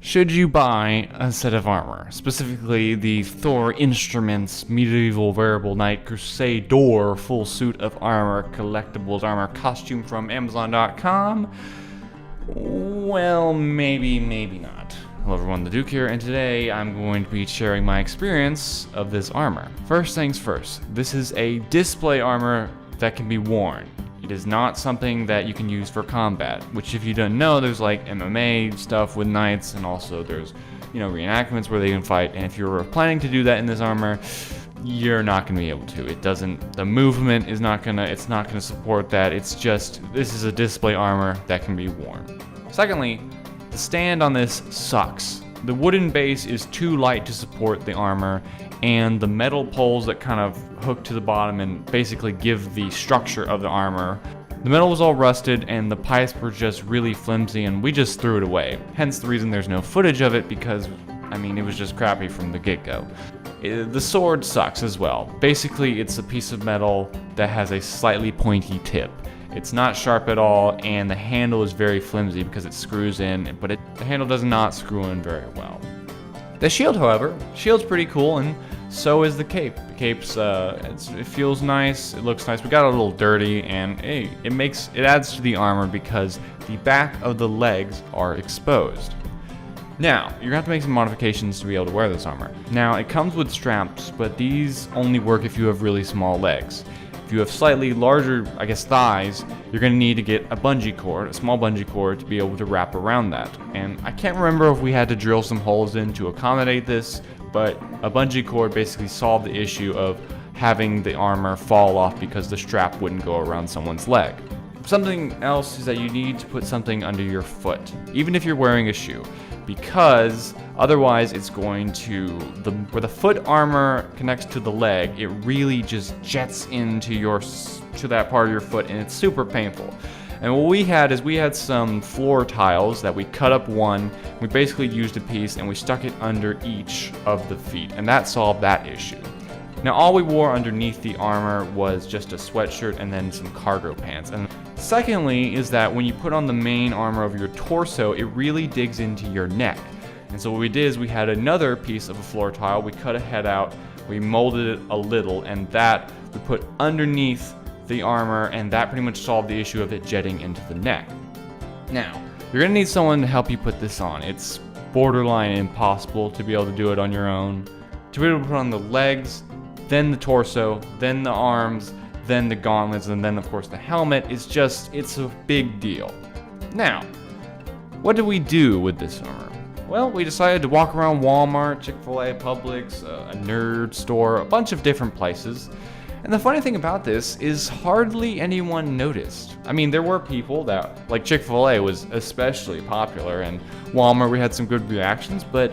Should you buy a set of armor, specifically the THORINSTRUMENTS Medieval Wearable Knight Crusader full suit of armor, collectibles armor costume from Amazon.com? Well, maybe not. Hello everyone, the Duke here, and today I'm going to be sharing my experience of this armor. First things first, this is a display armor that can be worn. It is not something that you can use for combat, which if you don't know, there's like MMA stuff with knights, and also there's, reenactments where they can fight, and if you're planning to do that in this armor, you're not going to be able to. The movement is not going to, it's not going to support that. It's just, this is a display armor that can be worn. Secondly, the stand on this sucks. The wooden base is too light to support the armor, and the metal poles that kind of hook to the bottom and basically give the structure of the armor, the metal was all rusted and the pipes were just really flimsy, and we just threw it away. Hence the reason there's no footage of it, because it was just crappy from the get-go. The sword sucks as well. Basically, it's a piece of metal that has a slightly pointy tip. It's not sharp at all, and the handle is very flimsy because it screws in, but the handle does not screw in very well. The shield, however, shield's pretty cool, and so is the cape. The cape's, it feels nice, it looks nice. We got a little dirty, and hey, it adds to the armor because the back of the legs are exposed. Now, you're gonna have to make some modifications to be able to wear this armor. Now, it comes with straps, but these only work if you have really small legs. If you have slightly larger, thighs, you're going to need to get a bungee cord, a small bungee cord, to be able to wrap around that. And I can't remember if we had to drill some holes in to accommodate this, but a bungee cord basically solved the issue of having the armor fall off because the strap wouldn't go around someone's leg. Something else is that you need to put something under your foot, even if you're wearing a shoe, because otherwise it's going to, where the foot armor connects to the leg, it really just jets into that part of your foot, and it's super painful. And what we had some floor tiles that we cut up one, we basically used a piece and we stuck it under each of the feet, and that solved that issue. Now all we wore underneath the armor was just a sweatshirt and then some cargo pants. And secondly is that when you put on the main armor of your torso, it really digs into your neck. And so what we did is we had another piece of a floor tile, we cut a head out, we molded it a little, and that we put underneath the armor, and that pretty much solved the issue of it jetting into the neck. Now, you're gonna need someone to help you put this on. It's borderline impossible to be able to do it on your own. To be able to put on the legs, then the torso, then the arms, then the gauntlets, and then of course the helmet, it's a big deal. Now, what do we do with this armor? Well, we decided to walk around Walmart, Chick-fil-A, Publix, a nerd store, a bunch of different places. And the funny thing about this is hardly anyone noticed. There were people that, like Chick-fil-A was especially popular, and Walmart we had some good reactions, but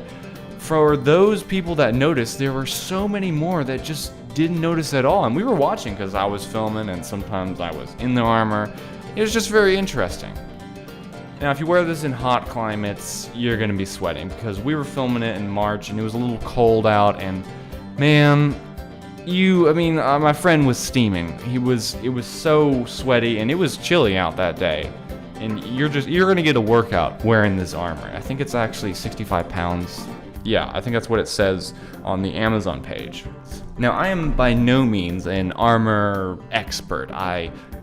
for those people that noticed, there were so many more that just didn't notice at all. And we were watching because I was filming and sometimes I was in the armor. It was just very interesting. Now, if you wear this in hot climates, you're gonna be sweating because we were filming it in March and it was a little cold out, and man, my friend was steaming. It was so sweaty, and it was chilly out that day. And you're gonna get a workout wearing this armor. I think it's actually 65 pounds. Yeah, I think that's what it says on the Amazon page. Now, I am by no means an armor expert.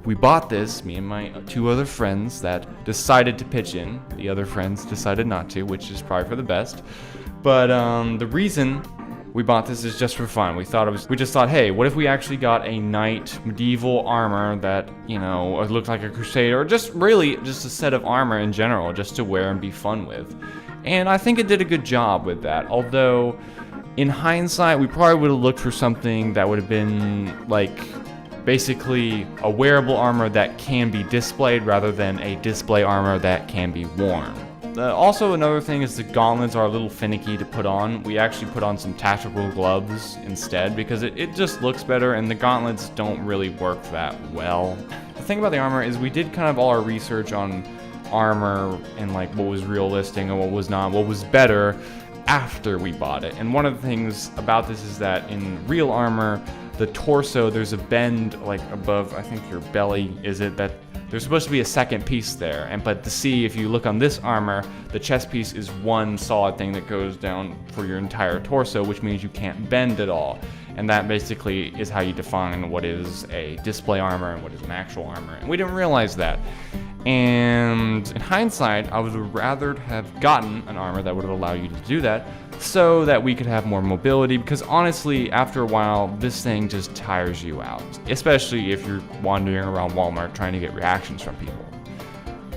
We bought this, me and my two other friends that decided to pitch in. The other friends decided not to, which is probably for the best. But the reason we bought this is just for fun. We just thought, hey, what if we actually got a knight medieval armor that, looked like a crusader, or just a set of armor in general, just to wear and be fun with. And I think it did a good job with that, although in hindsight, we probably would have looked for something that would have been basically a wearable armor that can be displayed rather than a display armor that can be worn. Also, another thing is the gauntlets are a little finicky to put on. We actually put on some tactical gloves instead because it just looks better, and the gauntlets don't really work that well. The thing about the armor is we did kind of all our research on armor and what was realistic and what was not, what was better after we bought it. And one of the things about this is that in real armor, the torso, there's a bend above, I think your belly, that There's supposed to be a second piece there, but to see, if you look on this armor, the chest piece is one solid thing that goes down for your entire torso, which means you can't bend at all. And that basically is how you define what is a display armor and what is an actual armor. And we didn't realize that. And in hindsight, I would have rather have gotten an armor that would have allowed you to do that, so that we could have more mobility, because honestly, after a while, this thing just tires you out, especially if you're wandering around Walmart trying to get reactions from people.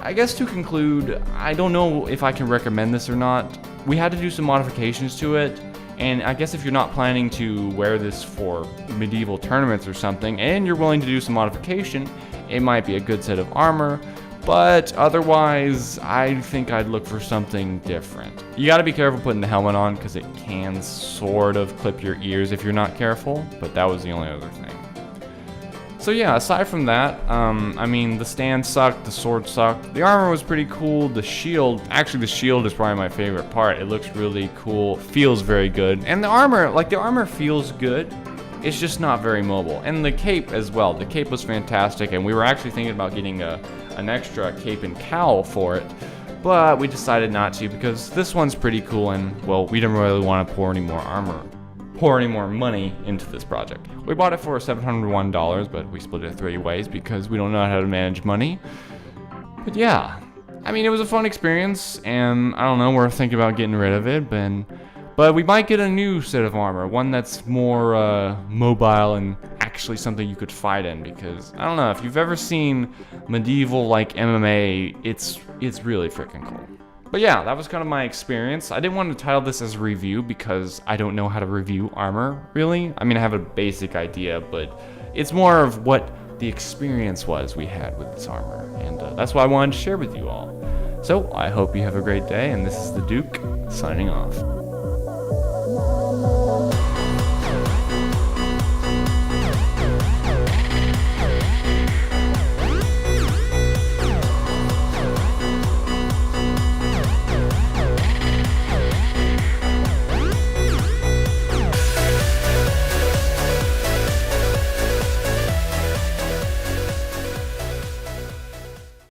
I guess to conclude, I don't know if I can recommend this or not. We had to do some modifications to it, and I guess if you're not planning to wear this for medieval tournaments or something, and you're willing to do some modification, it might be a good set of armor. But otherwise, I think I'd look for something different. You gotta be careful putting the helmet on, because it can sort of clip your ears if you're not careful, but that was the only other thing. So yeah, aside from that, I mean, the stand sucked, the sword sucked, the armor was pretty cool, the shield is probably my favorite part. It looks really cool, feels very good, and the armor feels good. It's just not very mobile. And the cape as well. The cape was fantastic, and we were actually thinking about getting an extra cape and cowl for it, but we decided not to, because this one's pretty cool, and well, we didn't really want to pour any more money into this project. We bought it for $701, but we split it 3 ways because we don't know how to manage money. But yeah, I mean, it was a fun experience, and I don't know, we're thinking about getting rid of it, but we might get a new set of armor, one that's more mobile and actually something you could fight in, because I don't know, if you've ever seen medieval like MMA, it's really freaking cool. But yeah, that was kind of my experience. I didn't want to title this as a review because I don't know how to review armor, really. I mean, I have a basic idea, but it's more of what the experience was we had with this armor, and that's what I wanted to share with you all. So I hope you have a great day, and this is the Duke signing off.